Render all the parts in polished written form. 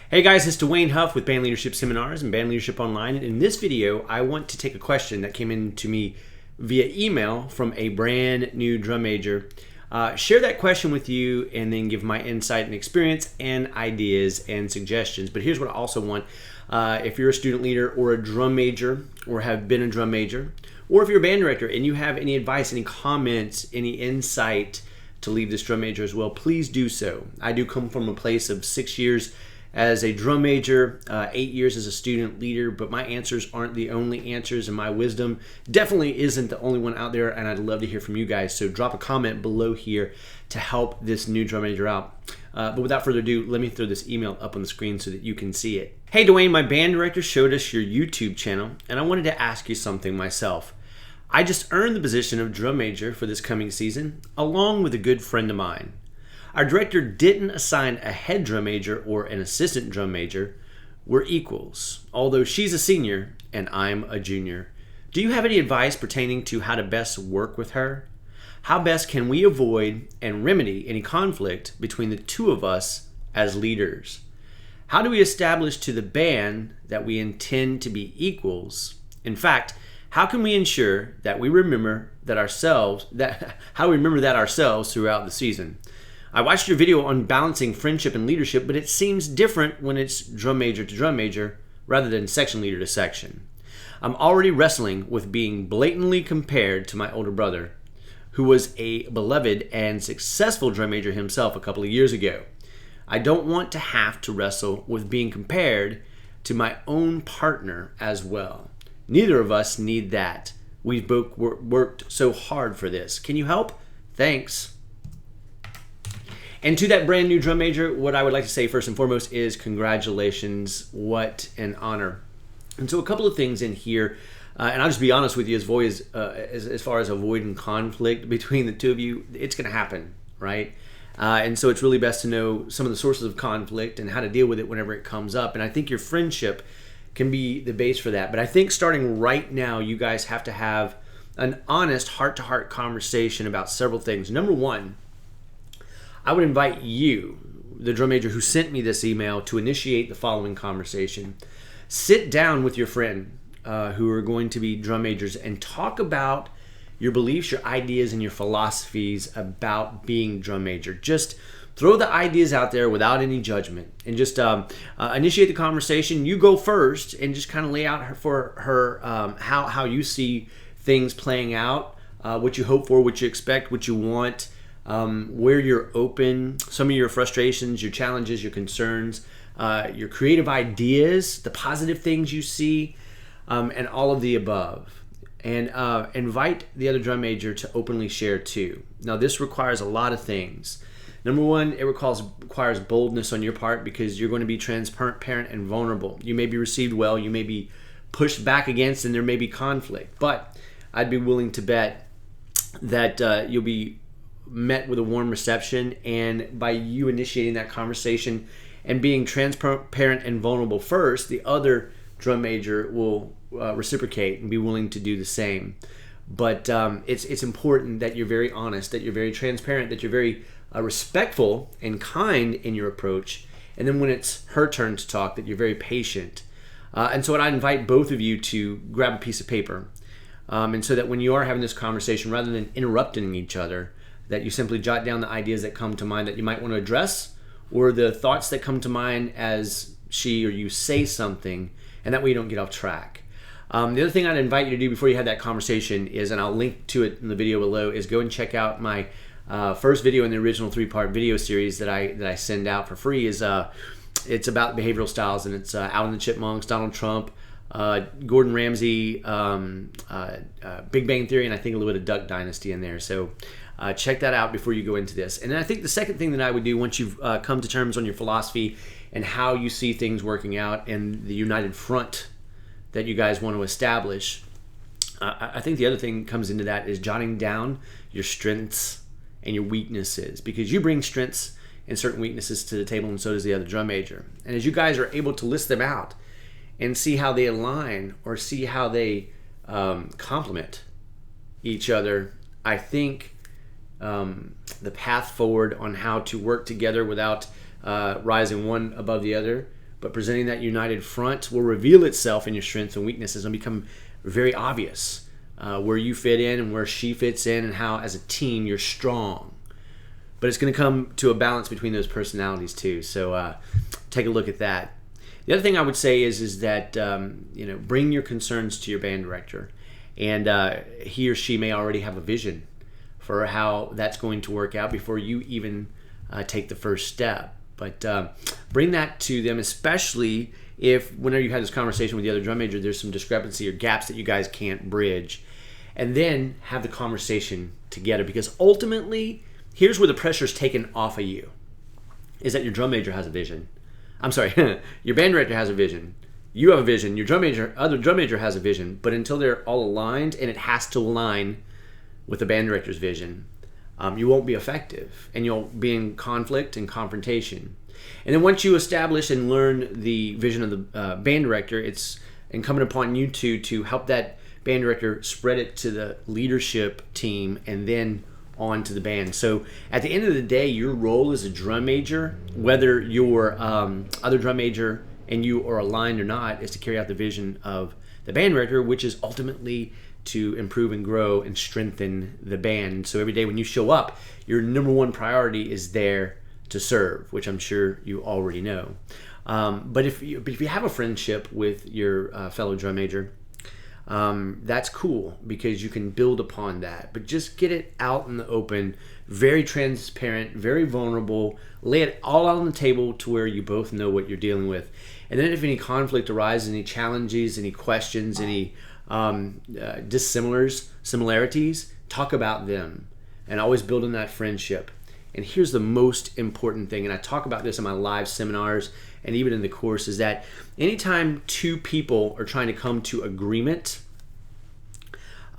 Hey guys, it's Duane Huff with Band Leadership Seminars and Band Leadership Online. And in this video, I want to take a question that came in to me via email from a brand new drum major. Share that question with you and then give my insight and experience and ideas and suggestions. But here's what I also want. If you're a student leader or a drum major or have been a drum major, or if you're a band director and you have any advice, any comments, any insight to leave this drum major as well, please do so. I do come from a place of 6 years as a drum major, 8 years as a student leader, but my answers aren't the only answers, and my wisdom definitely isn't the only one out there, and I'd love to hear from you guys. So drop a comment below here to help this new drum major out. But without further ado, let me throw this email up on the screen so that you can see it. Hey Duane, my band director showed us your YouTube channel, and I wanted to ask you something myself. I just earned the position of drum major for this coming season, along with a good friend of mine. Our director didn't assign a head drum major or an assistant drum major. We're equals, although she's a senior and I'm a junior. Do you have any advice pertaining to how to best work with her? How best can we avoid and remedy any conflict between the two of us as leaders? How do we establish to the band that we intend to be equals? In fact, how can we ensure that we remember that ourselves throughout the season? I watched your video on balancing friendship and leadership, but it seems different when it's drum major to drum major rather than section leader to section. I'm already wrestling with being blatantly compared to my older brother, who was a beloved and successful drum major himself a couple of years ago. I don't want to have to wrestle with being compared to my own partner as well. Neither of us need that. We've both worked so hard for this. Can you help? Thanks. And to that brand new drum major, what I would like to say first and foremost is congratulations. What an honor. And so a couple of things in here, and I'll just be honest with you, as far as avoiding conflict between the two of you, it's going to happen, right? And so it's really best to know some of the sources of conflict and how to deal with it whenever it comes up. And I think your friendship can be the base for that. But I think starting right now, you guys have to have an honest heart-to-heart conversation about several things. Number one, I would invite you, the drum major who sent me this email, to initiate the following conversation. Sit down with your friend who are going to be drum majors and talk about your beliefs, your ideas, and your philosophies about being drum major. Just throw the ideas out there without any judgment and just initiate the conversation. You go first and just kind of lay out for her how you see things playing out, what you hope for, what you expect, what you want, where you're open, some of your frustrations, your challenges, your concerns, your creative ideas, the positive things you see, and all of the above. And invite the other drum major to openly share too. Now this requires a lot of things. Number one, it requires boldness on your part because you're going to be transparent and vulnerable. You may be received well, you may be pushed back against, and there may be conflict. But I'd be willing to bet that you'll be met with a warm reception, and by you initiating that conversation and being transparent and vulnerable first, the other drum major will reciprocate and be willing to do the same. But it's important that you're very honest, that you're very transparent, that you're very respectful and kind in your approach, and then when it's her turn to talk, that you're very patient. And so I'd invite both of you to grab a piece of paper, and so that when you are having this conversation, rather than interrupting each other, that you simply jot down the ideas that come to mind that you might want to address, or the thoughts that come to mind as she or you say something, and that way you don't get off track. The other thing I'd invite you to do before you have that conversation is, and I'll link to it in the video below, is go and check out my first video in the original 3-part video series that I send out for free. It's about behavioral styles, and it's Alvin and the Chipmunks, Donald Trump, Gordon Ramsay, Big Bang Theory, and I think a little bit of Duck Dynasty in there. So check that out before you go into this. And then I think the second thing that I would do once you've come to terms on your philosophy and how you see things working out and the united front that you guys want to establish, I think the other thing comes into that is jotting down your strengths and your weaknesses, because you bring strengths and certain weaknesses to the table, and so does the other drum major. And as you guys are able to list them out and see how they align or see how they complement each other, I think the path forward on how to work together without rising one above the other but presenting that united front will reveal itself in your strengths and weaknesses and become very obvious where you fit in and where she fits in and how as a team you're strong. But it's going to come to a balance between those personalities too. So take a look at that. The other thing I would say is that bring your concerns to your band director, and he or she may already have a vision for how that's going to work out before you even take the first step. But bring that to them, especially if whenever you had this conversation with the other drum major, there's some discrepancy or gaps that you guys can't bridge. And then have the conversation together, because ultimately, here's where the pressure's taken off of you, is that your drum major has a vision. I'm sorry, your band director has a vision. You have a vision. Your other drum major has a vision. But until they're all aligned, and it has to align with the band director's vision, you won't be effective, and you'll be in conflict and confrontation. And then once you establish and learn the vision of the band director, it's incumbent upon you to help that band director spread it to the leadership team and then on to the band. So at the end of the day, your role as a drum major, whether your other drum major and you are aligned or not, is to carry out the vision of the band director, which is ultimately to improve and grow and strengthen the band. So every day when you show up, your number one priority is there to serve, which I'm sure you already know. But if you have a friendship with your fellow drum major, that's cool, because you can build upon that. But just get it out in the open, very transparent, very vulnerable. Lay it all out on the table to where you both know what you're dealing with. And then if any conflict arises, any challenges, any questions, any similarities, talk about them, and always building that friendship. And here's the most important thing, and I talk about this in my live seminars and even in the course, is that anytime two people are trying to come to agreement,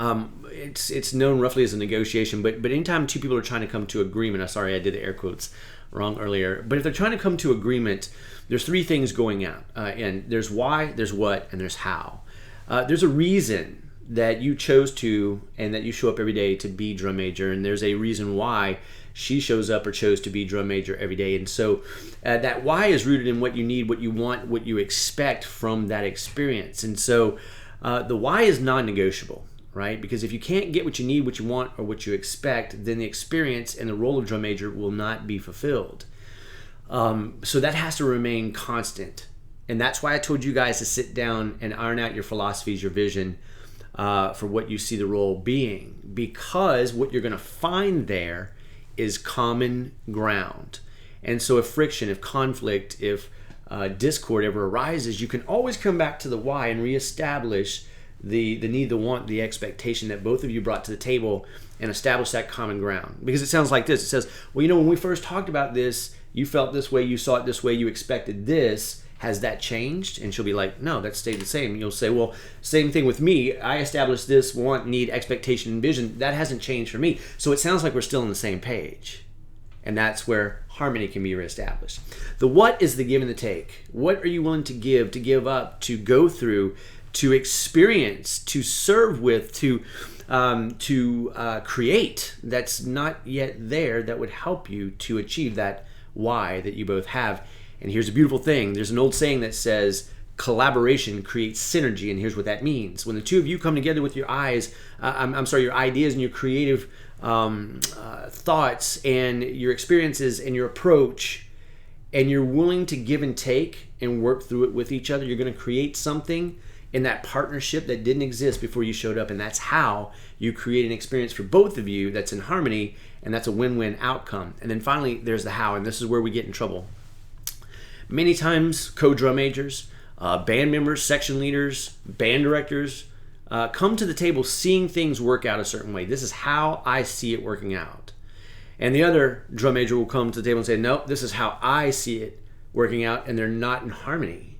it's known roughly as a negotiation, but anytime two people are trying to come to agreement, sorry, I did the air quotes wrong earlier, but if they're trying to come to agreement, there's three things going out, and there's why, there's what, and there's how. There's a reason that you chose to, and that you show up every day to be drum major, and there's a reason why she shows up or chose to be drum major every day. And so that why is rooted in what you need, what you want, what you expect from that experience. And so the why is non-negotiable, right? Because if you can't get what you need, what you want, or what you expect, then the experience and the role of drum major will not be fulfilled. So that has to remain constant. And that's why I told you guys to sit down and iron out your philosophies, your vision for what you see the role being. Because what you're going to find there is common ground. And so if friction, if conflict, if discord ever arises, you can always come back to the why and reestablish the need, the want, the expectation that both of you brought to the table, and establish that common ground. Because it sounds like this. It says, well, when we first talked about this, you felt this way, you saw it this way, you expected this. Has that changed? And she'll be like, no, that stayed the same. And you'll say, well, same thing with me. I established this want, need, expectation, and vision. That hasn't changed for me. So it sounds like we're still on the same page. And that's where harmony can be reestablished. The what is the give and the take. What are you willing to give up, to go through, to experience, to serve with, to create that's not yet there, that would help you to achieve that why that you both have. And here's a beautiful thing. There's an old saying that says collaboration creates synergy, and here's what that means. When the two of you come together with your your ideas and your creative thoughts and your experiences and your approach, and you're willing to give and take and work through it with each other, you're going to create something in that partnership that didn't exist before you showed up. And that's how you create an experience for both of you that's in harmony, and that's a win-win outcome. And then finally, there's the how, and this is where we get in trouble. Many times, co-drum majors, band members, section leaders, band directors come to the table seeing things work out a certain way. This is how I see it working out. And the other drum major will come to the table and say, no, this is how I see it working out, and they're not in harmony.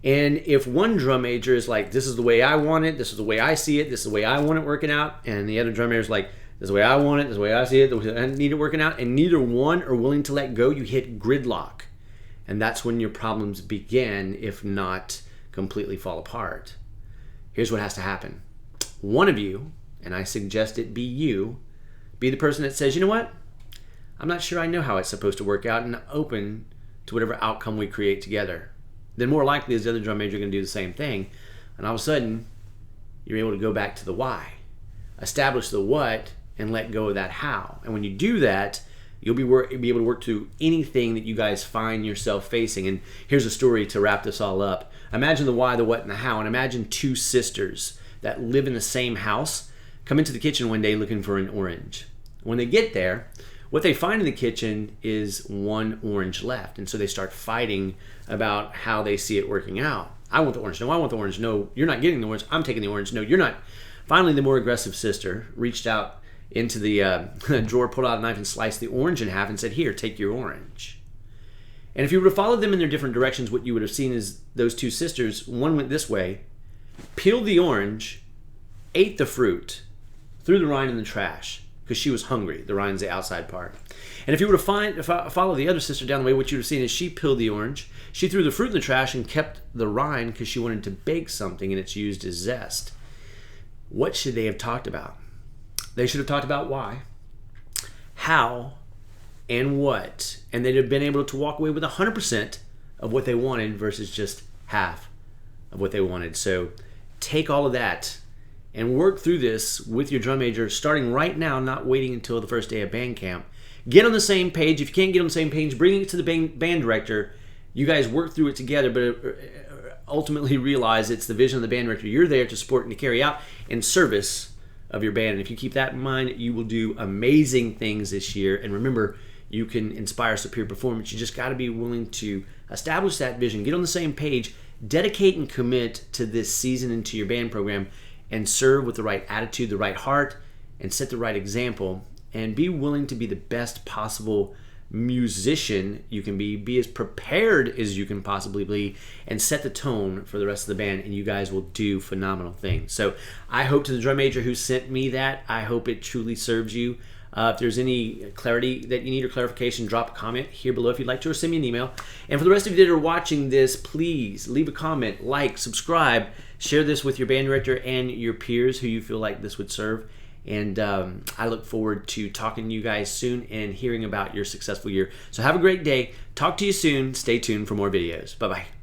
And if one drum major is like, this is the way I want it, this is the way I see it, this is the way I want it working out, and the other drum major is like, this is the way I want it, this is the way I see it, this is the way I need it working out, and neither one are willing to let go, you hit gridlock. And that's when your problems begin, if not completely fall apart. Here's what has to happen. One of you, and I suggest it be you, be the person that says, you know what? I'm not sure I know how it's supposed to work out, and open to whatever outcome we create together. then more likely is the other drum major going to do the same thing. And all of a sudden, you're able to go back to the why. Establish the what and let go of that how. And when you do that, you'll be able to work through anything that you guys find yourself facing. And here's a story to wrap this all up. Imagine the why, the what, and the how. And imagine two sisters that live in the same house come into the kitchen one day looking for an orange. When they get there, what they find in the kitchen is one orange left. And so they start fighting about how they see it working out. I want the orange. No, I want the orange. No, you're not getting the orange. I'm taking the orange. No, you're not. Finally, the more aggressive sister reached out into the drawer, pulled out a knife, and sliced the orange in half and said, here, take your orange. And if you would have followed them in their different directions, what you would have seen is those two sisters, one went this way, peeled the orange, ate the fruit, threw the rind in the trash because she was hungry. The rind's the outside part. And if you would have followed the other sister down the way, what you would have seen is she peeled the orange, she threw the fruit in the trash and kept the rind because she wanted to bake something and it's used as zest. What should they have talked about? They should have talked about why, how, and what. And they'd have been able to walk away with 100% of what they wanted versus just half of what they wanted. So take all of that and work through this with your drum major starting right now, not waiting until the first day of band camp. Get on the same page. If you can't get on the same page, bring it to the band director. You guys work through it together, but ultimately realize it's the vision of the band director you're there to support and to carry out in service of your band. And if you keep that in mind, you will do amazing things this year. And remember, you can inspire superior performance. You just got to be willing to establish that vision, get on the same page, dedicate and commit to this season into your band program, and serve with the right attitude, the right heart, and set the right example. And be willing to be the best possible musician you can be as prepared as you can possibly be, and set the tone for the rest of the band, and you guys will do phenomenal things. So I hope, to the drum major who sent me that, I hope it truly serves you. If there's any clarity that you need or clarification, drop a comment here below if you'd like to, or send me an email. And for the rest of you that are watching this, please leave a comment, like, subscribe, share this with your band director and your peers who you feel like this would serve. And I look forward to talking to you guys soon and hearing about your successful year. So have a great day. Talk to you soon. Stay tuned for more videos. Bye-bye.